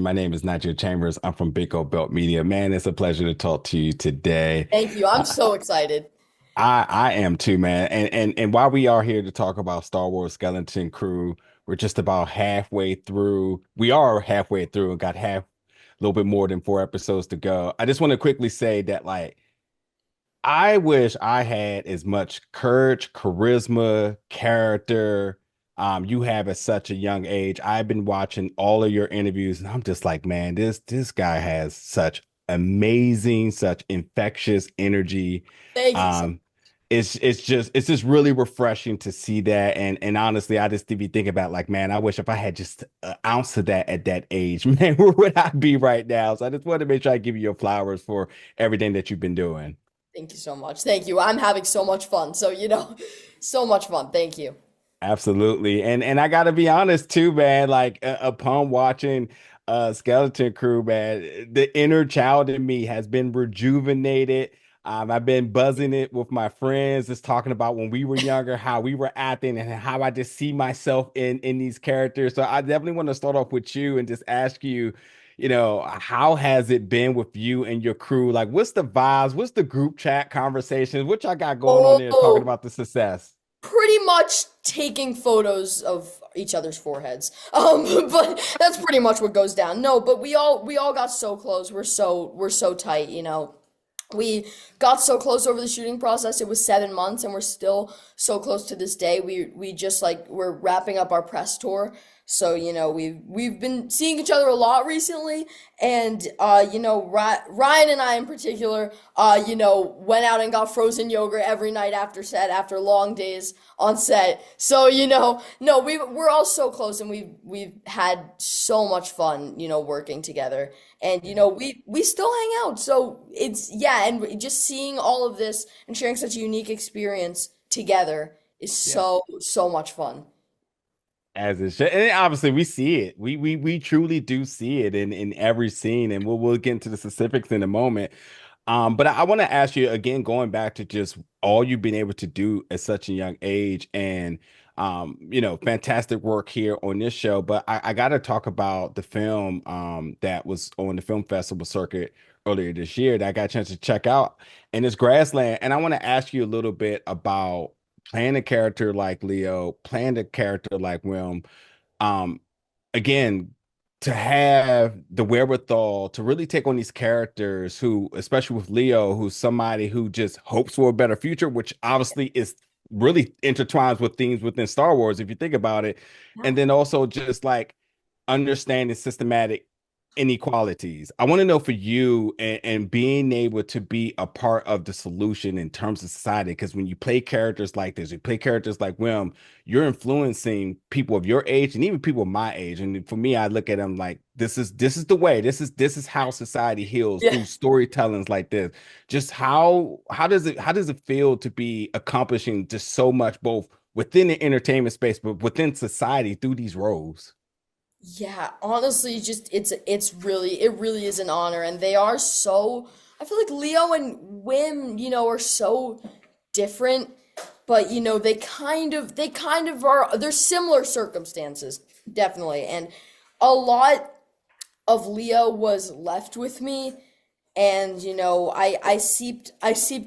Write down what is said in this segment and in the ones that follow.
My name is Nigel Chambers. I'm from Big O Belt Media. Man, it's a pleasure to talk to you today. Thank you. I'm Uh, so excited. I am too, man. And while we are here to talk about Star Wars Skeleton Crew, we're just about halfway through. We are halfway through and got a little bit more than 4 episodes to go. I just want to quickly say that, like, I wish I had as much courage, charisma, character you have at such a young age. I've been watching all of your interviews, and I'm just like, man, this guy has such amazing, such infectious energy. Thank you so Um, it's just really refreshing to see that. And honestly, I just be thinking about like, man, I wish if I had just an ounce of that at that age, man, where would I be right now? So I just wanted to make sure I give you your flowers for everything that you've been doing. Thank you so much. Thank you. I'm having so much fun. So, so much fun. Thank you. Absolutely. And I gotta be honest too, man. Like upon watching Skeleton Crew, man, the inner child in me has been rejuvenated. I've been buzzing it with my friends, just talking about when we were younger, how we were acting and how I just see myself in these characters. So I definitely want to start off with you and just ask you, how has it been with you and your crew? Like, what's the vibes? What's the group chat conversations? What y'all got going on there talking Oh, about the success? pretty much taking photos of each other's foreheads. But that's pretty much what goes down. No, but we all got so close. We're so tight, We got so close over the shooting process. It was 7 months, and we're still so close to this day. We just like we're wrapping up our press tour, so we've been seeing each other a lot recently, and Ryan and I in particular, went out and got frozen yogurt every night after set after long days on set. So no, we're all so close, and we've had so much fun, working together. And we still hang out. So it's yeah, and just seeing all of this and sharing such a unique experience together is Yeah. so much fun. As it should. And obviously we see it. We truly do see it in every scene, and we'll get into the specifics in a moment. But I want to ask you again, going back to just all you've been able to do at such a young age, and fantastic work here on this show. But I got to talk about the film that was on the film festival circuit earlier this year that I got a chance to check out, and it's Grassland. And I want to ask you a little bit about playing a character like Leo, playing a character like Wilm. Um, Again, to have the wherewithal to really take on these characters who, especially with Leo, who's somebody who just hopes for a better future, which obviously is really intertwines with themes within Star Wars, if you think about it. Yeah. And then also just like understanding systematic inequalities. I want to know for you and being able to be a part of the solution in terms of society, because when you play characters like this, you play characters like Wilm, you're influencing people of your age and even people of my age. And for me, I look at them like this is the way. This is how society heals Yeah. through storytellings like this. Just how does it feel to be accomplishing just so much both within the entertainment space, but within society through these roles? Yeah, honestly, just it really is an honor, and they are so. I feel like Leo and Wim, are so different, but they kind of are. There's similar circumstances, definitely, and a lot of Leo was left with me, and I seeped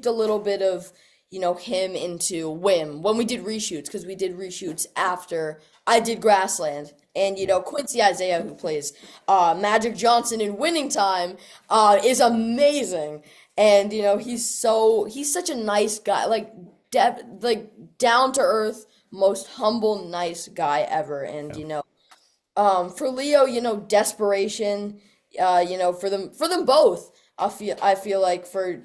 a little bit of him into Wim when we did reshoots, because we did reshoots after I did Grassland. And Quincy Isaiah, who plays Magic Johnson in Winning Time, is amazing. And he's such a nice guy, like down to earth, most humble, nice guy ever. And for Leo, desperation, for them both. I feel like for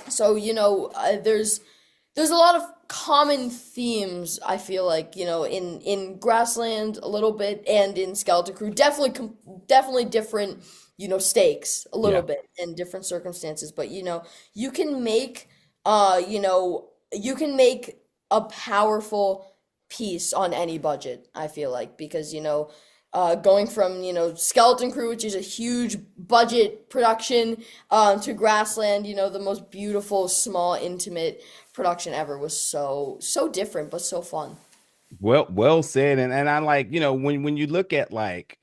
so there's a lot of common themes. I feel like in Grassland a little bit, and in Skeleton Crew definitely definitely different stakes a little Yeah. bit and different circumstances. But you can make you can make a powerful piece on any budget. I feel like, because going from Skeleton Crew, which is a huge budget production, to Grassland, the most beautiful, small, intimate production ever, was so different but so fun. Well said. And I like, when you look at like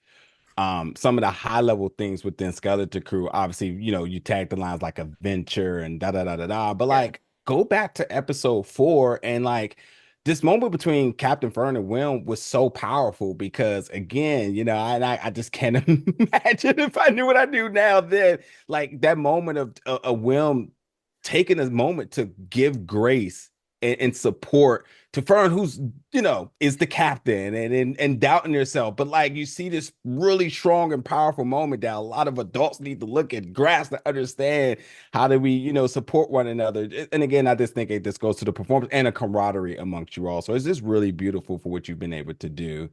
some of the high level things within Skeleton Crew. Obviously, you tag the lines like adventure and da da da da da. But Yeah. like, go back to episode 4 and like this moment between Captain Fern and Wilm was so powerful because again, I just can't imagine if I knew what I do now. Then like that moment of a Wilm taking a moment to give grace and support to Fern, who's is the captain and doubting yourself. But like you see this really strong and powerful moment that a lot of adults need to look at, grasp, to understand how do we, support one another. And again, I just think this goes to the performance and a camaraderie amongst you all. So it's just really beautiful for what you've been able to do.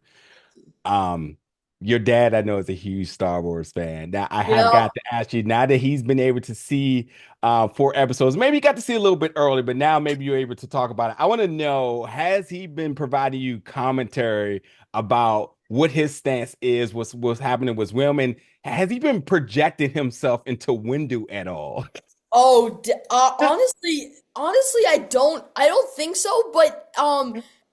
Um, your dad, I know, is a huge Star Wars fan. Now, I have Yeah. got to ask you, now that he's been able to see 4 episodes, maybe you got to see a little bit early, but now maybe you're able to talk about it. I want to know, has he been providing you commentary about what his stance is, what's happening with Wilm, and has he been projecting himself into Windu at all? Oh, honestly, I don't think so. But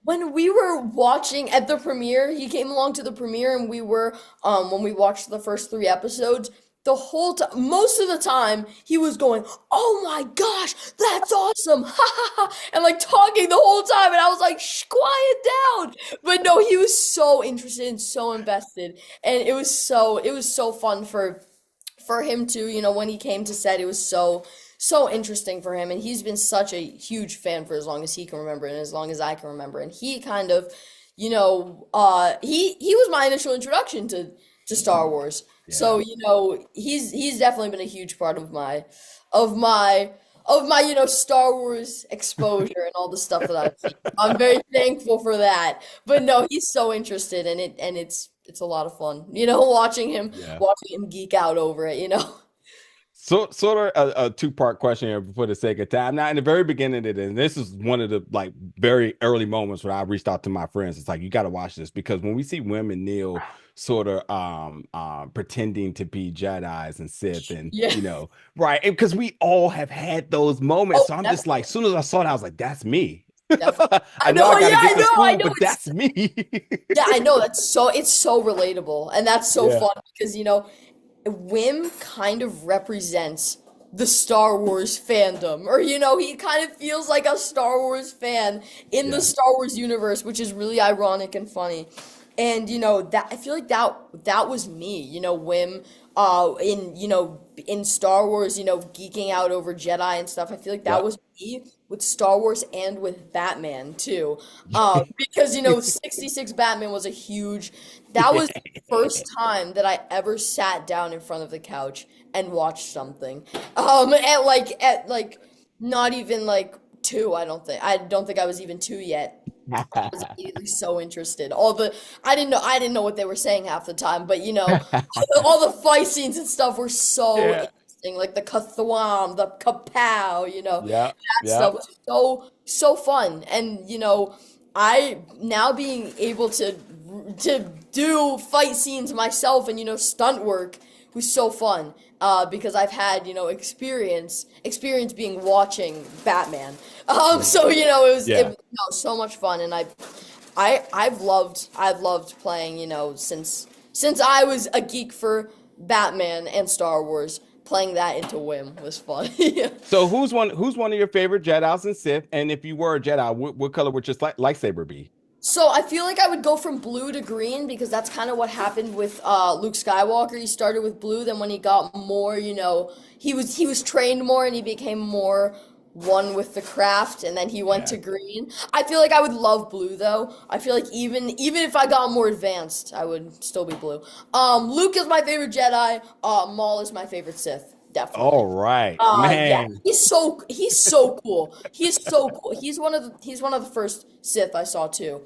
when we were watching at the premiere, he came along to the premiere, and when we watched the first 3 episodes, the whole time, most of the time, he was going, "Oh my gosh, that's awesome!" Ha ha ha, and like talking the whole time, and I was like, "Shh, quiet down." But no, he was so interested and so invested, and it was so fun for him to, when he came to set, it was so interesting for him, and he's been such a huge fan for as long as he can remember and as long as I can remember, and he kind of, he was my initial introduction to Star Wars. So, Yeah. he's definitely been a huge part of my Star Wars exposure and all the stuff that I've seen. I'm very thankful for that. But no, he's so interested in it, and it's a lot of fun, Yeah. watching him geek out over it. So, sort of a two-part question here for the sake of time. Now, in the very beginning of it, and this is one of the like very early moments when I reached out to my friends. It's like you got to watch this because when we see women Neil sort of pretending to be Jedi's and Sith, and Yeah. right, because we all have had those moments. Oh, So I'm just like, definitely. as soon as I saw it, I was like, that's me. Definitely. I I know know, I got to yeah, get to I school, know but it's that's me. yeah, I know it's so relatable, and that's so Yeah. fun because Wim kind of represents the Star Wars fandom, or he kind of feels like a Star Wars fan in the Yeah. Star Wars universe, which is really ironic and funny. And that I feel like that was me, Wim, in Star Wars, geeking out over Jedi and stuff. I feel like that Yep. was me with Star Wars and with Batman too. Because 66 Batman was a huge that was the first time that I ever sat down in front of the couch and watched something. At like not even like two, I don't think I was even two yet. Was immediately so interested. I didn't know what they were saying half the time, but all the fight scenes and stuff were so Yeah. interesting. Like the kathwam, the kapow, Yeah. that stuff Yeah. was so fun. And I now being able to do fight scenes myself and stunt work was so fun. Because I've had experience being watching Batman. So it Yeah. was no, so much fun, and I've loved playing, since I was a geek for Batman and Star Wars. Playing that into Wim was fun. Yeah. So who's one of your favorite Jedi's and Sith? And if you were a Jedi, what color would your lightsaber be? So I feel like I would go from blue to green because that's kind of what happened with Luke Skywalker. He started with blue, then when he got more, he was trained more and he became more one with the craft, and then he went Yeah. to green. I feel like I would love blue though. I feel like even if I got more advanced, I would still be blue. Luke is my favorite Jedi. Maul is my favorite Sith, definitely. All right, Yeah, man. he's so cool. He's so cool. He's one of the first Sith I saw too.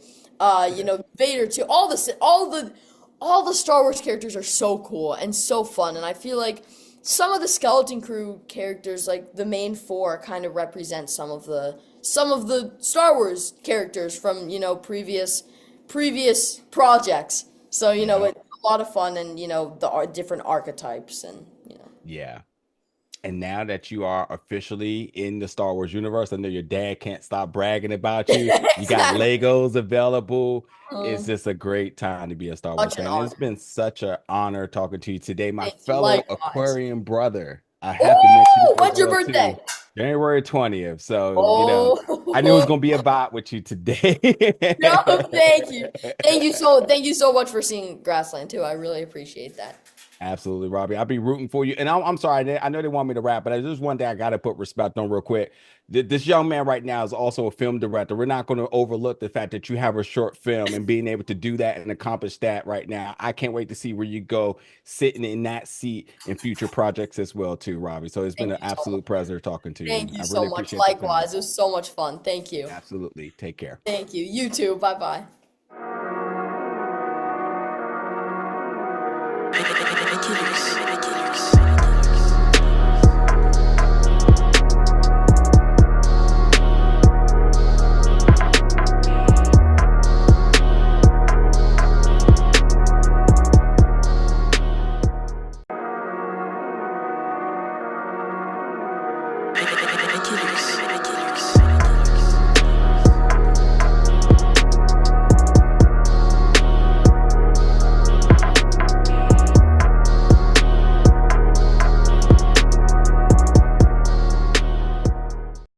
Vader too. All the Star Wars characters are so cool and so fun, and I feel like some of the Skeleton Crew characters, like the main four, kind of represent some of the Star Wars characters from previous projects. So Yeah. it's a lot of fun, and the different archetypes and. Yeah. And now that you are officially in the Star Wars universe, I know your dad can't stop bragging about you. You got Exactly. Legos available. It's Um, just a great time to be a Star Wars Such an fan. And it's honor. been such an honor talking to you today, my Thank you. fellow Likewise. Aquarian brother. I have to mention Ooh, you as when's your well too. birthday? January 20th. So, I knew it was Oh, gonna be a bot with you today. no, thank you. Thank you so much for seeing Grassland too. I really appreciate that. Absolutely, Robbie. I'll be rooting for you. And I'm sorry, I know they want me to rap, but there's one thing I got to put respect on real quick. This young man right now is also a film director. We're not going to overlook the fact that you have a short film and being able to do that and accomplish that right now. I can't wait to see where you go sitting in that seat in future projects as well, too, Robbie. So it's been Thank an you so much. absolute pleasure talking to you. Thank you I so really much. appreciate the time. Likewise. It was so much fun. Thank you. Absolutely. Take care. Thank you. You too. Bye bye. Ridiculous.